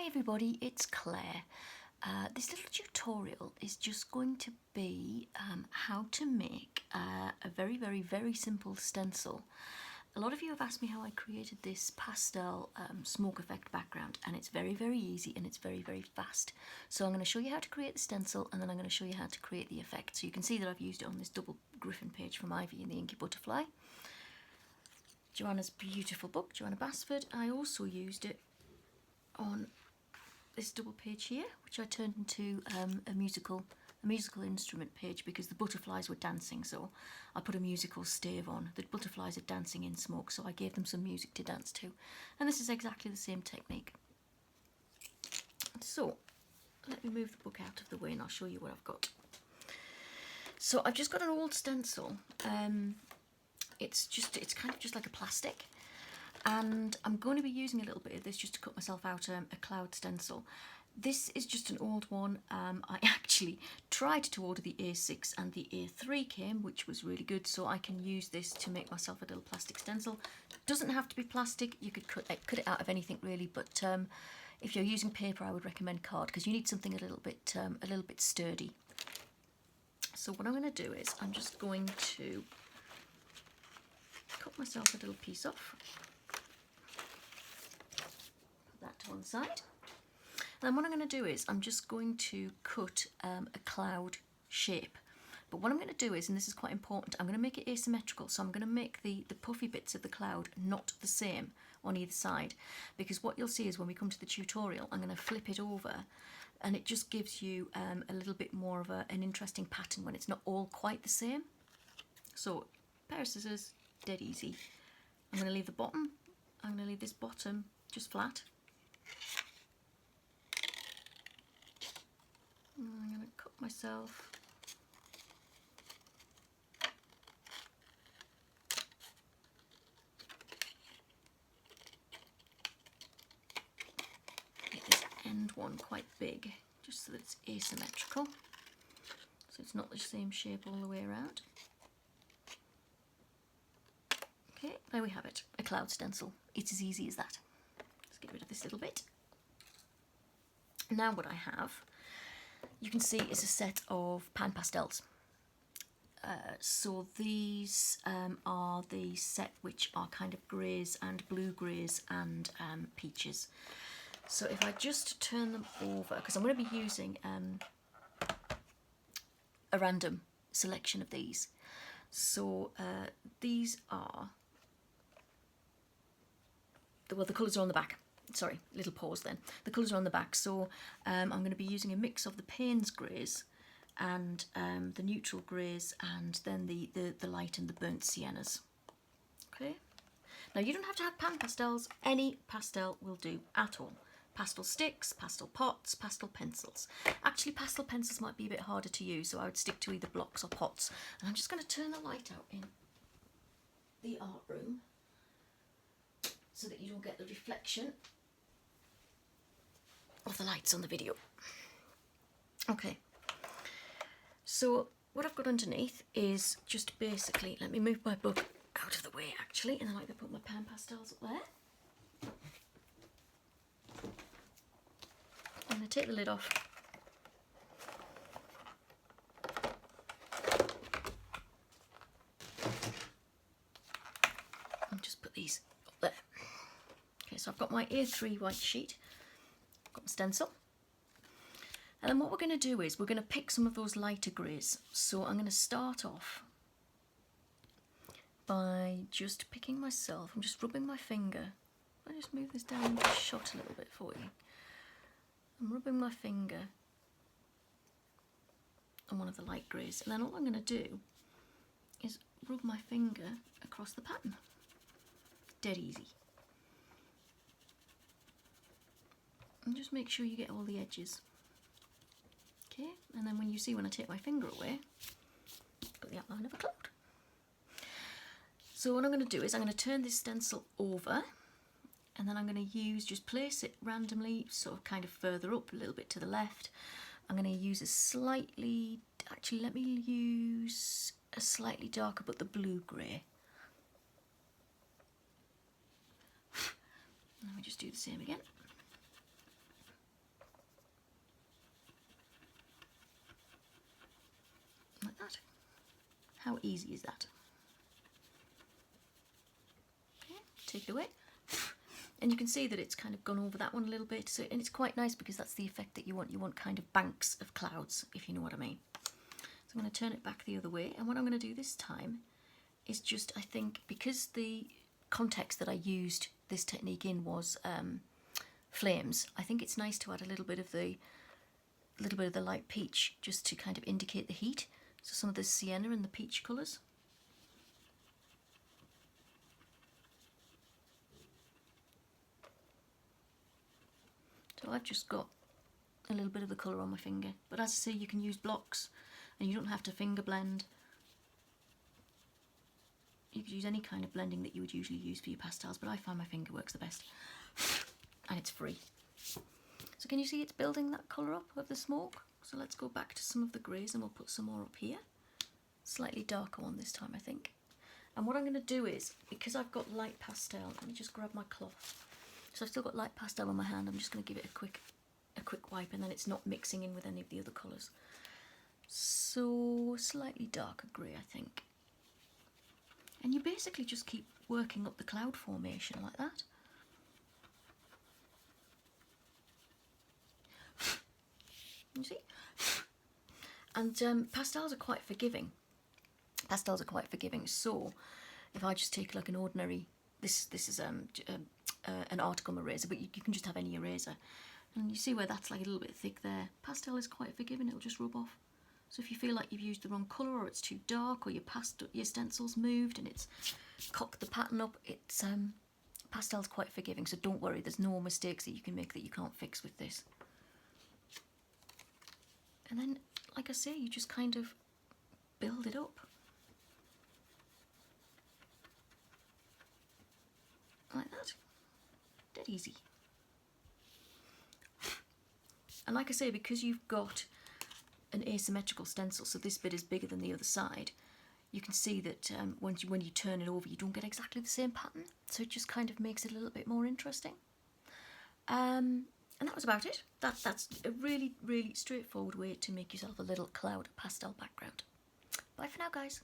everybody, it's Claire. This little tutorial is just going to be how to make a very simple stencil. A lot of you have asked me how I created this pastel smoke effect background, and it's very easy and it's very fast. So I'm going to show you how to create the stencil, and then I'm going to show you how to create the effect. So you can see that I've used it on this double griffin page from Ivy and the Inky Butterfly. Joanna's beautiful book, Joanna Basford. I also used it on this double page here, which I turned into a musical instrument page because the butterflies were dancing, so I put a musical stave on. The butterflies are dancing in smoke, so I gave them some music to dance to. And this is exactly the same technique. So let me move the book out of the way and I'll show you what I've got. So I've just got an old stencil. It's kind of just like a plastic. And I'm going to be using a little bit of this just to cut myself out a cloud stencil. This is just an old one. I actually tried to order the A6 and the A3 came, which was really good, so I can use this to make myself a little plastic stencil. Doesn't have to be plastic, you could cut it out of anything really, but if you're using paper I would recommend card because you need something a little bit sturdy. So what I'm going to do is I'm just going to cut myself a little piece off. That to one side. Then what I'm going to do is I'm just going to cut a cloud shape. But what I'm going to do is, and this is quite important, I'm going to make it asymmetrical. So I'm going to make the puffy bits of the cloud not the same on either side. Because what you'll see is when we come to the tutorial, I'm going to flip it over and it just gives you a little bit more of an interesting pattern when it's not all quite the same. So pair of scissors, dead easy. I'm going to leave the bottom, I'm going to leave this bottom just flat. And I'm going to cut myself make this end one quite big, just so that it's asymmetrical, so it's not the same shape all the way around. Okay, there we have it, a cloud stencil. It's as easy as that. Let's get rid of this little bit. Now what I have, you can see, is a set of pan pastels. So these are the set which are kind of greys and blue greys and peaches. So if I just turn them over, because I'm going to be using a random selection of these. So these are, well, the colours are on the back. Sorry, little pause then. The colours are on the back, so I'm going to be using a mix of the Payne's greys and the neutral greys and then the light and the burnt siennas. Okay. Now you don't have to have pan pastels, any pastel will do at all. Pastel sticks, pastel pots, pastel pencils. Actually pastel pencils might be a bit harder to use, so I would stick to either blocks or pots. And I'm just going to turn the light out in the art room so that you don't get the reflection of the lights on the video. Okay, so what I've got underneath is just basically, let me move my book out of the way actually, and then I can put my pan pastels up there. I'm going to take the lid off. And just put these up there. Okay, so I've got my A3 white sheet. Got my stencil, and then what we're going to do is we're going to pick some of those lighter greys. So I'm going to start off by just picking myself. I'm just rubbing my finger. I'll just move this down the shot a little bit for you. I'm rubbing my finger on one of the light greys, and then all I'm going to do is rub my finger across the pattern. Dead easy. And just make sure you get all the edges. Okay, and then when you see when I take my finger away, I've got the outline of a cloud. So what I'm going to do is I'm going to turn this stencil over, and then I'm going to just place it randomly, sort of kind of further up, a little bit to the left. I'm going to use actually let me use a slightly darker, but the blue grey. Let me just do the same again. How easy is that? Okay, take it away. And you can see that it's kind of gone over that one a little bit, so, and it's quite nice because that's the effect that you want. You want kind of banks of clouds, if you know what I mean. So I'm going to turn it back the other way, and what I'm going to do this time is just, I think, because the context that I used this technique in was flames, I think it's nice to add a little bit of the light peach just to kind of indicate the heat. So some of the sienna and the peach colours. So I've just got a little bit of the colour on my finger, but as I say, you can use blocks and you don't have to finger blend. You could use any kind of blending that you would usually use for your pastels, but I find my finger works the best, and it's free. So can you see it's building that colour up of the smoke? So let's go back to some of the greys and we'll put some more up here. Slightly darker one this time, I think. And what I'm going to do is, because I've got light pastel, let me just grab my cloth. So I've still got light pastel on my hand, I'm just going to give it a quick wipe, and then it's not mixing in with any of the other colours. So slightly darker grey, I think. And you basically just keep working up the cloud formation like that. You see? And pastels are quite forgiving. Pastels are quite forgiving, so if I just take like an ordinary, this is an article eraser, but you can just have any eraser, and you see where that's like a little bit thick there. Pastel is quite forgiving, it'll just rub off. So if you feel like you've used the wrong colour, or it's too dark, or your stencil's moved and it's cocked the pattern up, it's pastel's quite forgiving, so don't worry, there's no mistakes that you can make that you can't fix with this. And then, like I say, you just kind of build it up. Like that. Dead easy. And like I say, because you've got an asymmetrical stencil, so this bit is bigger than the other side, you can see that when you turn it over, you don't get exactly the same pattern, so it just kind of makes it a little bit more interesting. And that was about it. That's a really, really straightforward way to make yourself a little cloud pastel background. Bye for now, guys.